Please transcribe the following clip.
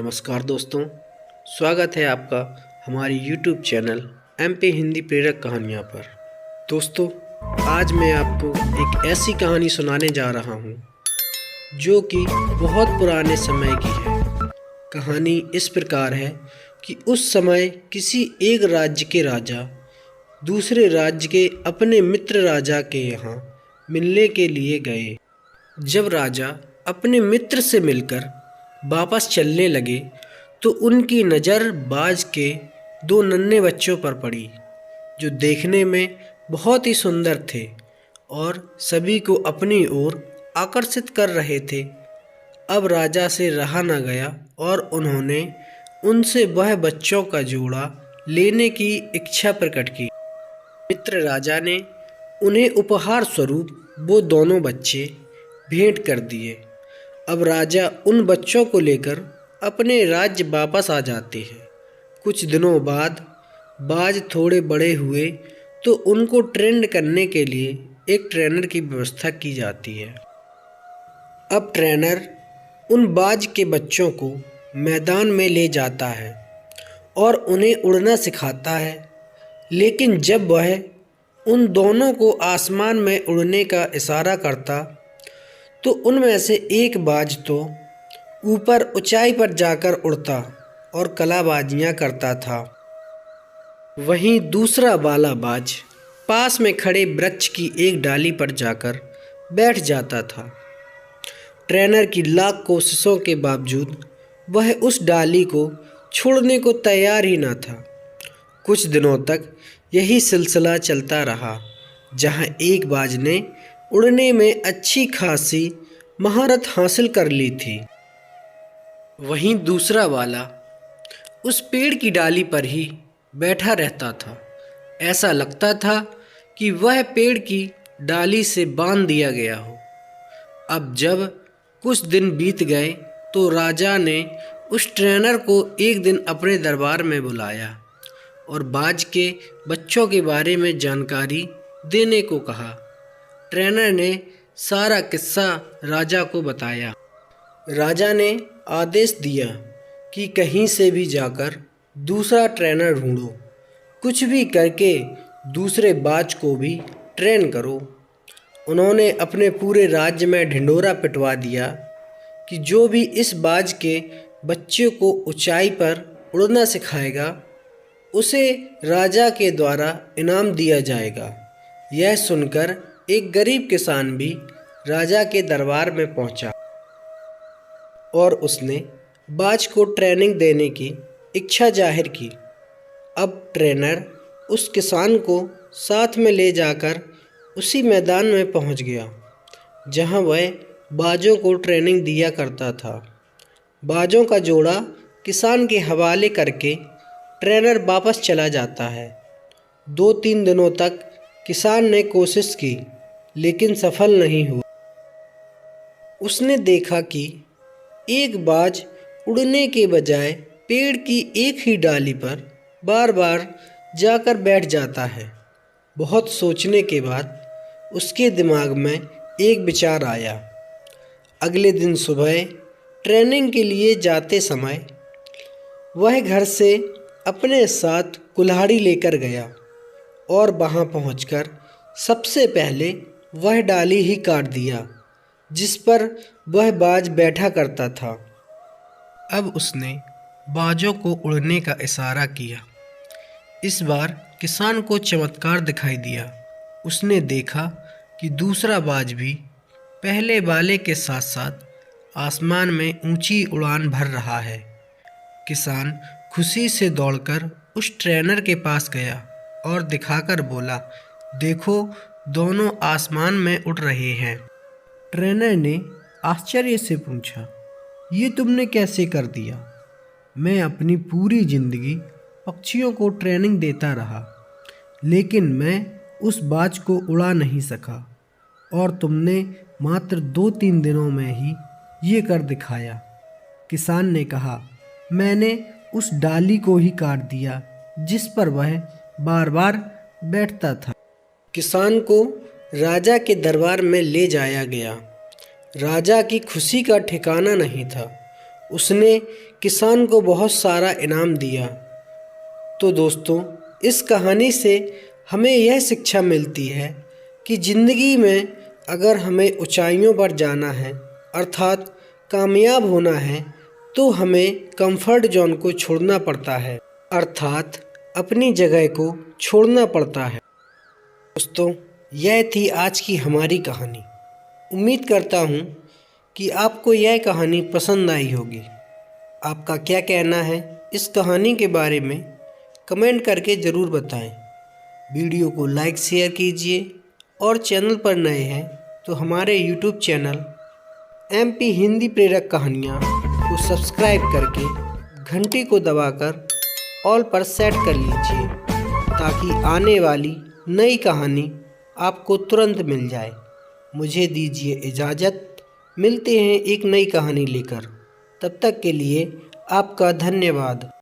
नमस्कार दोस्तों, स्वागत है आपका हमारी YouTube चैनल MP हिंदी प्रेरक कहानियाँ पर। दोस्तों, आज मैं आपको एक ऐसी कहानी सुनाने जा रहा हूँ जो कि बहुत पुराने समय की है। कहानी इस प्रकार है कि उस समय किसी एक राज्य के राजा दूसरे राज्य के अपने मित्र राजा के यहाँ मिलने के लिए गए। जब राजा अपने मित्र से मिलकर वापस चलने लगे तो उनकी नज़र बाज के दो नन्हे बच्चों पर पड़ी जो देखने में बहुत ही सुंदर थे और सभी को अपनी ओर आकर्षित कर रहे थे। अब राजा से रहा न गया और उन्होंने उनसे वह बच्चों का जोड़ा लेने की इच्छा प्रकट की। मित्र राजा ने उन्हें उपहार स्वरूप वो दोनों बच्चे भेंट कर दिए। अब राजा उन बच्चों को लेकर अपने राज्य वापस आ जाते हैं। कुछ दिनों बाद बाज थोड़े बड़े हुए तो उनको ट्रेंड करने के लिए एक ट्रेनर की व्यवस्था की जाती है। अब ट्रेनर उन बाज के बच्चों को मैदान में ले जाता है और उन्हें उड़ना सिखाता है, लेकिन जब वह उन दोनों को आसमान में उड़ने का इशारा करता तो उनमें से एक बाज तो ऊपर ऊंचाई पर जाकर उड़ता और कलाबाजियाँ करता था। वहीं दूसरा वाला बाज पास में खड़े वृक्ष की एक डाली पर जाकर बैठ जाता था। ट्रेनर की लाख कोशिशों के बावजूद वह उस डाली को छोड़ने को तैयार ही न था। कुछ दिनों तक यही सिलसिला चलता रहा, जहां एक बाज ने उड़ने में अच्छी खासी महारत हासिल कर ली थी। वहीं दूसरा वाला उस पेड़ की डाली पर ही बैठा रहता था। ऐसा लगता था कि वह पेड़ की डाली से बांध दिया गया हो। अब जब कुछ दिन बीत गए तो राजा ने उस ट्रेनर को एक दिन अपने दरबार में बुलाया और बाज के बच्चों के बारे में जानकारी देने को कहा। ट्रेनर ने सारा किस्सा राजा को बताया। राजा ने आदेश दिया कि कहीं से भी जाकर दूसरा ट्रेनर ढूंढो, कुछ भी करके दूसरे बाज को भी ट्रेन करो। उन्होंने अपने पूरे राज्य में ढिंढोरा पिटवा दिया कि जो भी इस बाज के बच्चे को ऊंचाई पर उड़ना सिखाएगा उसे राजा के द्वारा इनाम दिया जाएगा। यह सुनकर एक गरीब किसान भी राजा के दरबार में पहुंचा और उसने बाज को ट्रेनिंग देने की इच्छा जाहिर की। अब ट्रेनर उस किसान को साथ में ले जाकर उसी मैदान में पहुंच गया जहां वह बाजों को ट्रेनिंग दिया करता था। बाजों का जोड़ा किसान के हवाले करके ट्रेनर वापस चला जाता है। 2-3 दिनों तक किसान ने कोशिश की लेकिन सफल नहीं हुआ। उसने देखा कि एक बाज उड़ने के बजाय पेड़ की एक ही डाली पर बार बार जाकर बैठ जाता है। बहुत सोचने के बाद उसके दिमाग में एक विचार आया। अगले दिन सुबह ट्रेनिंग के लिए जाते समय वह घर से अपने साथ कुल्हाड़ी लेकर गया और वहां पहुंचकर सबसे पहले वह डाली ही काट दिया जिस पर वह बाज बैठा करता था। अब उसने बाजों को उड़ने का इशारा किया। इस बार किसान को चमत्कार दिखाई दिया। उसने देखा कि दूसरा बाज भी पहले वाले के साथ साथ आसमान में ऊंची उड़ान भर रहा है। किसान खुशी से दौड़कर उस ट्रेनर के पास गया और दिखाकर बोला, देखो, दोनों आसमान में उड़ रहे हैं। ट्रेनर ने आश्चर्य से पूछा, ये तुमने कैसे कर दिया? मैं अपनी पूरी जिंदगी पक्षियों को ट्रेनिंग देता रहा, लेकिन मैं उस बाज को उड़ा नहीं सका और तुमने मात्र 2-3 दिनों में ही ये कर दिखाया। किसान ने कहा, मैंने उस डाली को ही काट दिया जिस पर वह बार बार बैठता था। किसान को राजा के दरबार में ले जाया गया। राजा की खुशी का ठिकाना नहीं था। उसने किसान को बहुत सारा इनाम दिया। तो दोस्तों, इस कहानी से हमें यह शिक्षा मिलती है कि ज़िंदगी में अगर हमें ऊंचाइयों पर जाना है अर्थात कामयाब होना है तो हमें कंफर्ट जोन को छोड़ना पड़ता है, अर्थात अपनी जगह को छोड़ना पड़ता है। दोस्तों, यह थी आज की हमारी कहानी। उम्मीद करता हूँ कि आपको यह कहानी पसंद आई होगी। आपका क्या कहना है इस कहानी के बारे में कमेंट करके ज़रूर बताएं। वीडियो को लाइक शेयर कीजिए और चैनल पर नए हैं तो हमारे यूट्यूब चैनल MP हिंदी प्रेरक कहानियाँ को सब्सक्राइब करके घंटी को दबाकर ऑल पर सेट कर लीजिए ताकि आने वाली नई कहानी आपको तुरंत मिल जाए। मुझे दीजिए इजाज़त, मिलते हैं एक नई कहानी लेकर। तब तक के लिए आपका धन्यवाद।